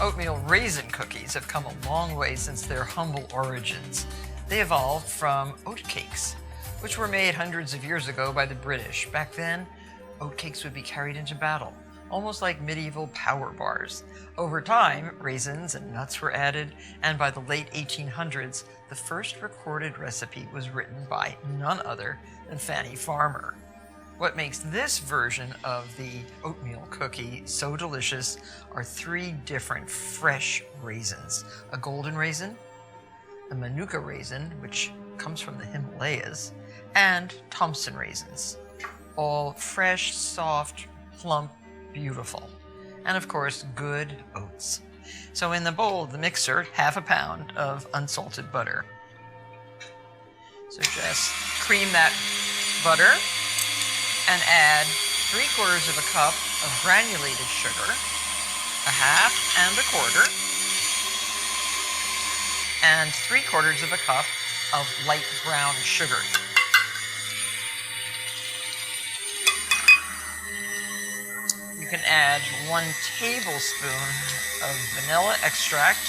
Oatmeal raisin cookies have come a long way since their humble origins. They evolved from oat cakes, which were made hundreds of years ago by the British. Back then, oat cakes would be carried into battle, almost like medieval power bars. Over time, raisins and nuts were added, and by the late 1800s, the first recorded recipe was written by none other than Fanny Farmer. What makes this version of the oatmeal cookie so delicious are 3 different fresh raisins: a golden raisin, a manuka raisin, which comes from the Himalayas, and Thompson raisins. All fresh, soft, plump, beautiful. And of course, good oats. So in the bowl of the mixer, 1/2 pound of unsalted butter. So just cream that butter and add 3/4 of a cup of granulated sugar, 1/2 and 1/4, and 3/4 of a cup of light brown sugar. You can add 1 tablespoon of vanilla extract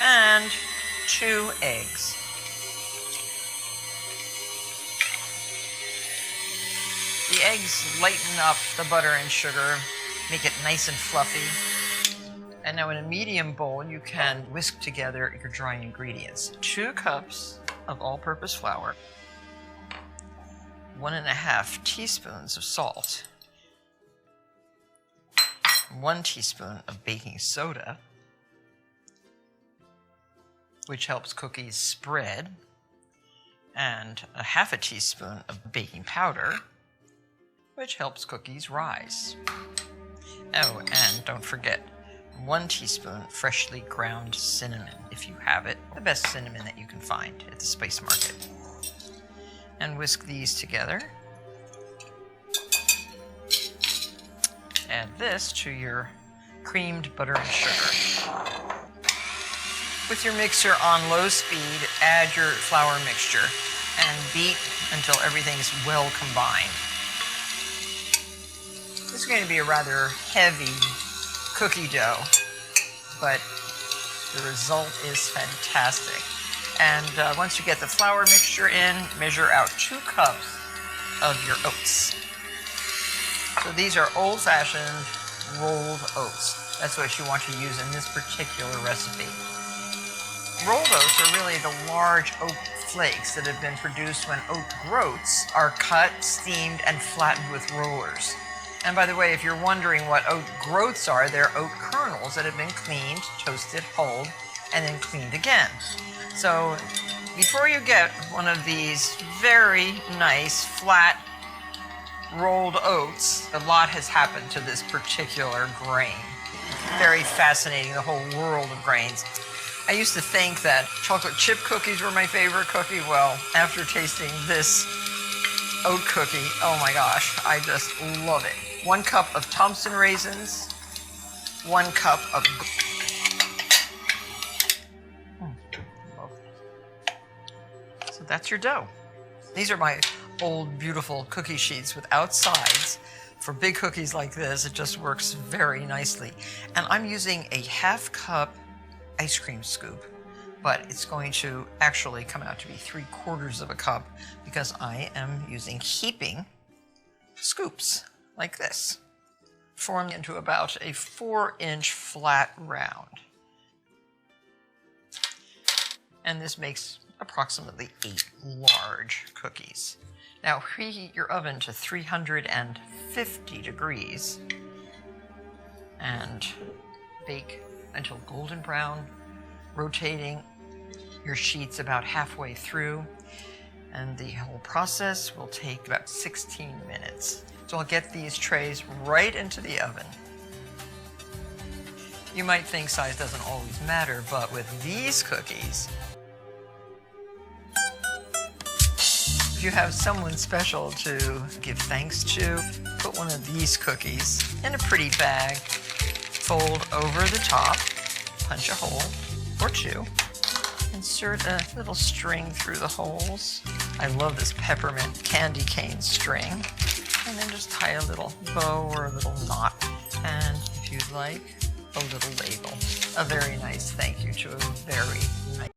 and 2 eggs. The eggs lighten up the butter and sugar, make it nice and fluffy. And now in a medium bowl, you can whisk together your dry ingredients. 2 cups of all-purpose flour, 1½ teaspoons of salt, 1 teaspoon of baking soda, which helps cookies spread, and 1/2 teaspoon of baking powder, which helps cookies rise. Oh, and don't forget 1 teaspoon freshly ground cinnamon, if you have it, the best cinnamon that you can find at the spice market. And whisk these together. Add this to your creamed butter and sugar. With your mixer on low speed, add your flour mixture and beat until everything is well combined. This is going to be a rather heavy cookie dough, but the result is fantastic. And once you get the flour mixture in, measure out 2 cups of your oats. So these are old-fashioned rolled oats. That's what you want to use in this particular recipe. Rolled oats are really the large oat flakes that have been produced when oat groats are cut, steamed, and flattened with rollers. And by the way, if you're wondering what oat groats are, they're oat kernels that have been cleaned, toasted, hulled, and then cleaned again. So before you get one of these very nice, flat, rolled oats, a lot has happened to this particular grain. Very fascinating, the whole world of grains. I used to think that chocolate chip cookies were my favorite cookie. Well, after tasting this oat cookie, oh my gosh, I just love it. 1 cup of Thompson raisins, 1 cup of So that's your dough. These are my old beautiful cookie sheets without sides. For big cookies like this, it just works very nicely. And I'm using a 1/2 cup ice cream scoop, but it's going to actually come out to be 3/4 of a cup because I am using heaping scoops like this, formed into about a 4-inch flat round. And this makes approximately 8 large cookies. Now preheat your oven to 350 degrees and bake until golden brown, rotating your sheets about halfway through. And the whole process will take about 16 minutes. So I'll get these trays right into the oven. You might think size doesn't always matter, but with these cookies, if you have someone special to give thanks to, put one of these cookies in a pretty bag, fold over the top, punch a hole or 2, insert a little string through the holes. I love this peppermint candy cane string. And then just tie a little bow or a little knot. And if you'd like, a little label. A very nice thank you to a very nice